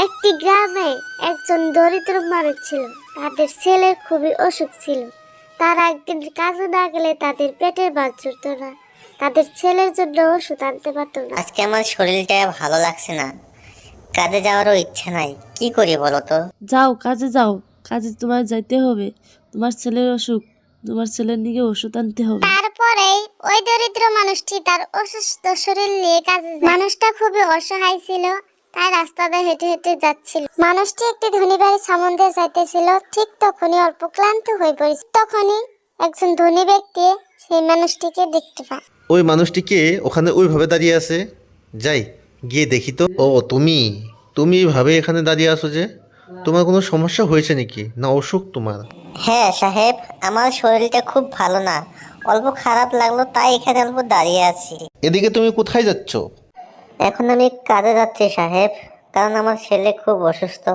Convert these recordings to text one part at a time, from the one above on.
একটি গ্রামে একজন দরিদ্র মানুষ ছিল। তাদের ছেলের খুবই অসুখ ছিল। তারা একদিন কাজে না গেলে তাদের পেটের ভাত জুটত না। তাদের ছেলের জন্য ওষুধ আনতে পারত না। আজকে আমার শরীরটা ভালো লাগছে না, কাজে যাওয়ারও ইচ্ছা নাই, কি করি বলো তো? যাও কাজে যাও, কাজে তোমার যাইতে হবে। তোমার ছেলের অসুখ, তোমার ছেলের নিয়ে ওষুধ আনতে হবে। তারপরে ওই দরিদ্র মানুষটি তার অসুস্থ শরীর নিয়ে কাজে যায়। মানুষটা খুবই অসহায় ছিল, তাই রাস্তাতে হেঁটে হেঁটে যাচ্ছিল। মানুষটি একটি ধনী বাড়ির সম্বন্ধে যাইতেছিল। ঠিক তখনই অল্প ক্লান্ত হয়ে পড়েছে। তখনই একজন ধনী ব্যক্তি সেই মানুষটিকে দেখতে পায়। ওই মানুষটিকে ওখানে ওইভাবে দাঁড়িয়ে আছে, যাই গিয়ে দেখি তো। ও তুমি তুমি এইভাবে এখানে দাঁড়িয়ে আছো যে? তোমার কোনো সমস্যা হয়েছে নাকি, না অসুখ তোমার? হ্যাঁ সাহেব, আমার শরীরটা খুব ভালো না, অল্প খারাপ লাগলো তাই এখানে অল্প দাঁড়িয়ে আছি। এদিকে তুমি কোথায় যাচ্ছ? এখন আমি কাজে যাচ্ছি সাহেব, কারণ আমার ছেলে খুব অসুস্থ,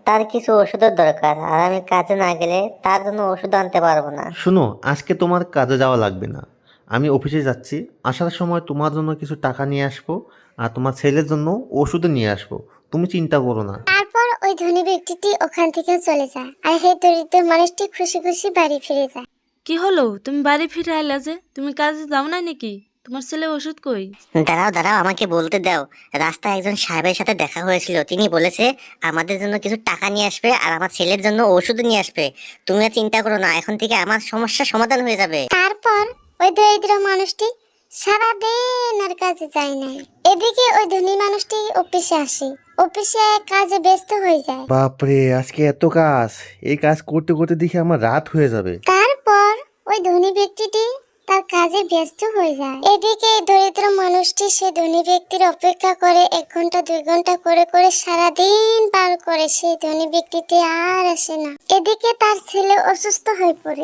তার কিছু ওষুধের দরকার, আর আমি কাজে না গেলে তার জন্য ওষুধ আনতে পারবো না। শোনো, আজকে তোমার কাজে যাওয়া লাগবে না। আমি অফিসে যাচ্ছি, আসার সময় তোমার জন্য কিছু টাকা নিয়ে আসবো, আর তোমার ছেলের জন্য ওষুধও নিয়ে আসবো। তুমি চিন্তা করো না। তারপর ওই ধনী ব্যক্তিটি ওখান থেকে চলে যায়, আর সেই দরিদ্র মানুষটি খুশি খুশি বাড়ি ফিরে যায়। কি হলো, তুমি বাড়ি ফিরে আইলা যে? তুমি কাজে যাও না নাকি? তোমার ছেলে ওষুধ কই? দাঁড়াও দাঁড়াও, আমাকে বলতে দাও। রাস্তায় একজন সাহেবের সাথে দেখা হয়েছিল, তিনি বলেছে আমাদের জন্য কিছু টাকা নিয়ে আসবে আর আমার ছেলের জন্য ওষুধ নিয়ে আসবে। তুমি আর চিন্তা করো না, এখন থেকে আমার সমস্যা সমাধান হয়ে যাবে। তারপর ওই দরিদ্র মানুষটি সারাদিন আর কাজে যায় না। এদিকে ওই ধনী মানুষটি অফিসে আসে, অফিসে কাজে ব্যস্ত হয়ে যায়। বাপরে, আজকে এত কাজ! এই কাজ করতে করতে দেখি আমার রাত হয়ে যাবে। তারপর ওই ধনী ব্যক্তিটি তার কাজে ব্যস্ত হয়ে যায়। এদিকে এই দরিদ্র মানুষটি সে ধনী ব্যক্তির অপেক্ষা করে 1 ঘন্টা 2 ঘন্টা করে করে সারাদিন পার করে। সেই ধনী ব্যক্তিটি আর আসে না। এদিকে তার ছেলে অসুস্থ হয়ে পড়ে।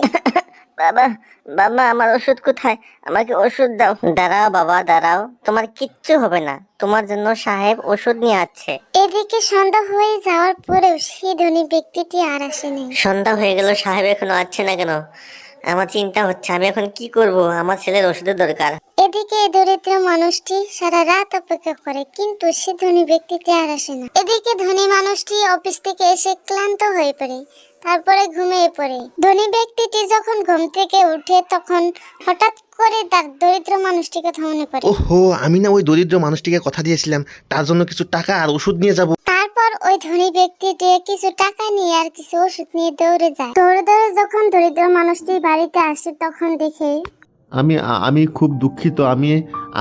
বাবা, বাবা আমার ওষুধ কোথায়? আমাকে ওষুধ দাও। দাঁড়াও বাবা দাঁড়াও, তোমার কিচ্ছু হবে না, তোমার জন্য সাহেব ওষুধ নিয়ে আসছে। এদিকে সন্ধ্যা হয়ে যাওয়ার পরেও সেই ধনী ব্যক্তিটি আর আসেনি। সন্ধ্যা হয়ে গেল, সাহেব এখনো আসছে না কেন? আমার চিন্তা হচ্ছে, আমি এখন কি করব, আমার ছেলের ওষুধের দরকার। এদিকে দরিদ্র মানুষটি সারা রাত অপেক্ষা করে, কিন্তু সে ধনী ব্যক্তিটি আর আসে না। এদিকে ধনী মানুষটি অফিস থেকে এসে ক্লান্ত হয়ে পড়ে, তারপরে ঘুমিয়ে পড়ে। ধনী ব্যক্তিটি যখন ঘুম থেকে উঠে তখন হঠাৎ করে তার দরিদ্র মানুষটির কথা মনে পড়ে। ওহো, আমি না ওই দরিদ্র মানুষটিকে কথা দিয়েছিলাম তার জন্য কিছু টাকা আর ওষুধ নিয়ে যাব। তারপর ওই ধনী ব্যক্তিটি কিছু টাকা নিয়ে আর কিছু ওষুধ নিয়ে দৌড়ে যায়। দৌড়ে দৌড়ে যখন দরিদ্র মানুষটি বাড়িতে আসে তখন দেখে আমি খুব দুঃখিত, আমি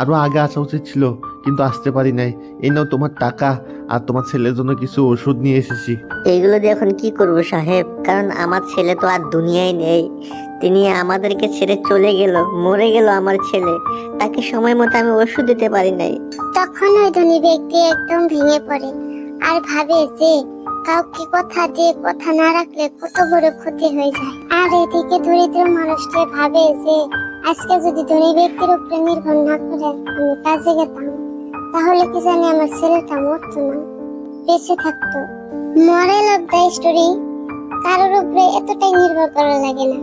আরো আগে আসা উচিত ছিল, কিন্তু আসতে পারি নাই। এই নাও তোমার টাকা, আর তোমার ছেলের জন্য কিছু ওষুধ নিয়ে এসেছি। এইগুলো দিয়ে এখন কি করব সাহেব, কারণ আমার ছেলে তো আর দুনিয়ায় নেই, তিনি আমাদেরকে ছেড়ে চলে গেল, মরে গেল আমার ছেলে, তাকে সময় মতো আমি ওষুধ দিতে পারি নাই। তখন ওই ধনী ব্যক্তি একদম ভেঙে পড়ে আর ভাবে যে কাউকে কথা দিয়ে কথা না রাখলে কত বড় ক্ষতি হয়ে যায়। আর এদিকে দরিদ্র মানুষটি ভাবে যে আজকে যদি ধনী ব্যক্তির উপরে নির্ভর না করে আমি কাজে যেতাম, তাহলে কি জানি আমার ছেলেটা মরতো না, বেঁচে থাকতো। মরাল অফ দ্য স্টোরি, কারোর উপরে এতটাই নির্ভর করা লাগে না।